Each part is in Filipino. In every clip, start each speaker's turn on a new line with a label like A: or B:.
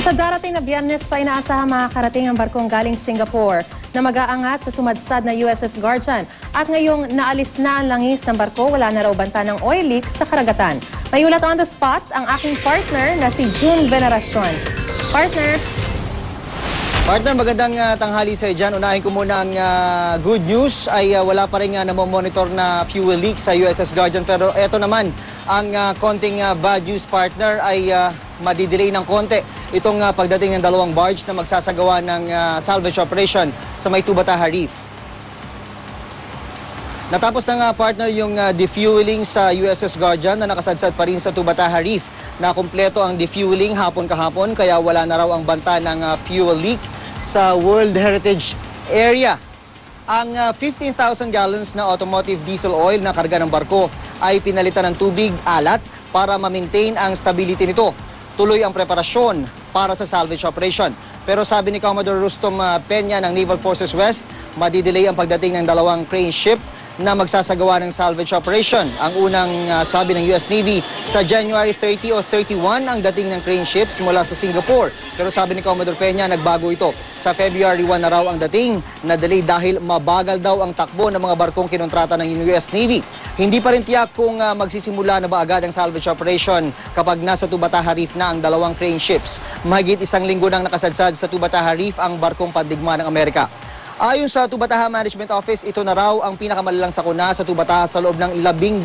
A: Sa darating na Biyernes pa inaasahang makakarating ang barkong galing Singapore na mag-aangat sa sumadsad na USS Guardian. At ngayong naalis na ang langis ng barko, wala na raw banta ng oil leak sa karagatan. May ulat on the spot ang aking partner na si June Veneracion. Partner,
B: magandang tanghali sa dyan. Unahin ko muna ang good news ay wala pa rin namomonitor na fuel leak sa USS Guardian. Pero eto naman, ang konting bad news, partner, ay madidelay ng konti itong pagdating ng dalawang barge na magsasagawa ng salvage operation sa May Tubataha Reef. Natapos na nga, partner, yung defueling sa USS Guardian na nakasadsad pa rin sa Tubataha Reef. Na kumpleto ang defueling hapon kahapon kaya wala na raw ang banta ng fuel leak sa World Heritage Area. Ang 15,000 gallons na automotive diesel oil na karga ng barko ay pinalitan ng tubig alat para ma-maintain ang stability nito. Tuloy ang preparasyon para sa salvage operation. Pero sabi ni Commodore Rustom Peña ng Naval Forces West, madidelay ang pagdating ng dalawang crane ship na magsasagawa ng salvage operation. Ang unang sabi ng US Navy, sa January 30 o 31 ang dating ng crane ships mula sa Singapore. Pero sabi ni Commodore Peña, nagbago ito. Sa February 1 na raw ang dating, na delay dahil mabagal daw ang takbo ng mga barkong kinontrata ng US Navy. Hindi pa rin tiyak kung magsisimula na ba agad ang salvage operation kapag nasa Tubataha Reef na ang dalawang crane ships. Mahigit isang linggo nang nakasadsad sa Tubataha Reef ang barkong pandigma ng Amerika. Ayon sa Tubataha Management Office, ito na raw ang pinakamalalang sakuna sa Tubataha sa loob ng 12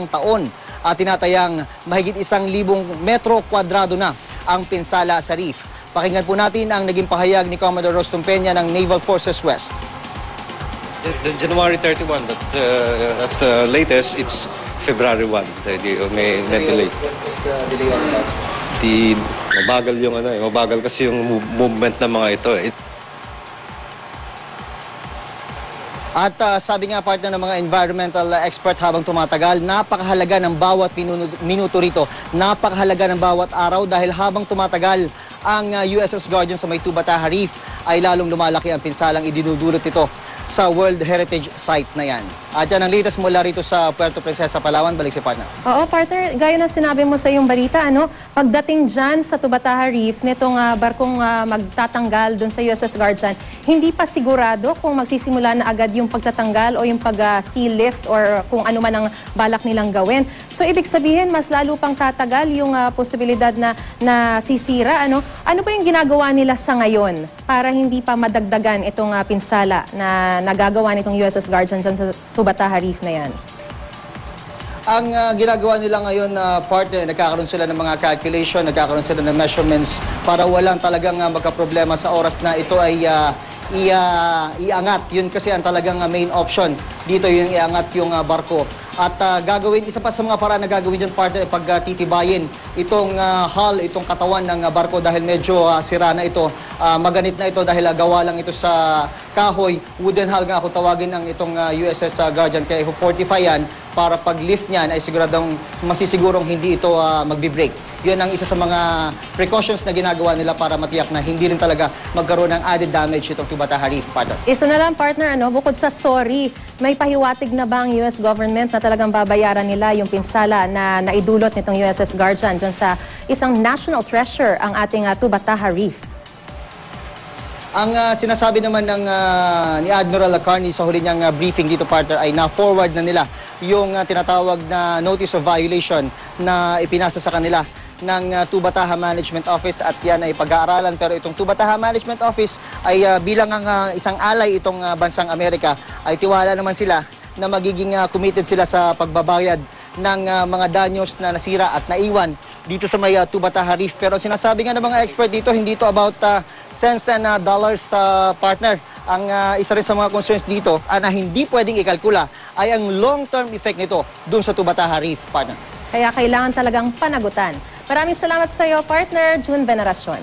B: taon. At tinatayang mahigit 1,000 metro kwadrado na ang pinsala sa reef. Pakinggan po natin ang naging pahayag ni Commodore Rustom Peña ng Naval Forces West.
C: The January 31, but as the latest, it's February 1. May delay. Mabagal yung mabagal kasi yung movement ng mga ito.
B: At sabi nga, partner, ng mga environmental expert, habang tumatagal, napakahalaga ng bawat minuto rito. Napakahalaga ng bawat araw dahil habang tumatagal ang USS Guardian sa May Tubataha Reef ay lalong lumalaki ang pinsalang idinudulot nito sa World Heritage Site na yan. At yan ang latest mula rito sa Puerto Princesa, Palawan. Balik si partner.
A: Oo, partner, gaya ng sinabi mo sa iyong balita, pagdating dyan sa Tubataha Reef, nitong barkong magtatanggal doon sa USS Guardian, hindi pa sigurado kung magsisimula na agad yung pagtatanggal o yung pag-sea lift or kung ano man ang balak nilang gawin. So, ibig sabihin, mas lalo pang tatagal yung posibilidad na sisira. Ano pa yung ginagawa nila sa ngayon para hindi pa madagdagan itong pinsala na nagagawa nitong USS Guardian dyan sa Tubataha Reef na yan?
B: Ang ginagawa nila ngayon, partner, nagkakaroon sila ng mga calculation, nagkakaroon sila ng measurements para walang talagang magkaproblema sa oras na ito ay iangat. Yun kasi ang talagang main option dito, yung iangat yung barko. At gagawin, isa pa sa mga paraan na gagawin dyan, partner, pagtitibayin itong hull, itong katawan ng barko dahil medyo sira na ito. Maganit na ito dahil gawa lang ito sa kahoy. Wooden hull nga kung tawagin ng itong USS Guardian. Kaya i-fortify yan para pag-lift niyan ay siguradong masisigurong hindi ito magbe-break. Yun ang isa sa mga precautions na ginagawa nila para matiyak na hindi rin talaga magkaroon ng added damage itong Tubataha Reef, partner.
A: Isa na lang, partner, bukod sa sorry, may pahiwatig na ba ang US government na talagang babayaran nila yung pinsala na naidulot nitong USS Guardian dyan sa isang national treasure, ang ating Tubataha Reef?
B: Ang sinasabi naman ni Admiral Carney sa huli niyang briefing dito, partner, ay na-forward na nila yung tinatawag na notice of violation na ipinasa sa kanila ng Tubataha Management Office at yan ay pag-aaralan. Pero itong Tubataha Management Office ay bilang isang alay itong bansang Amerika ay tiwala naman sila na magiging committed sila sa pagbabayad ng mga danyos na nasira at naiwan dito sa may Tubataha Reef. Pero sinasabi nga ng mga expert dito, hindi ito about cents and dollars, partner. Ang isa rin sa mga concerns dito na hindi pwedeng ikalkula ay ang long-term effect nito dun sa Tubataha Reef, partner.
A: Kaya kailangan talagang panagutan. Maraming salamat sa iyo, partner, June Veneracion.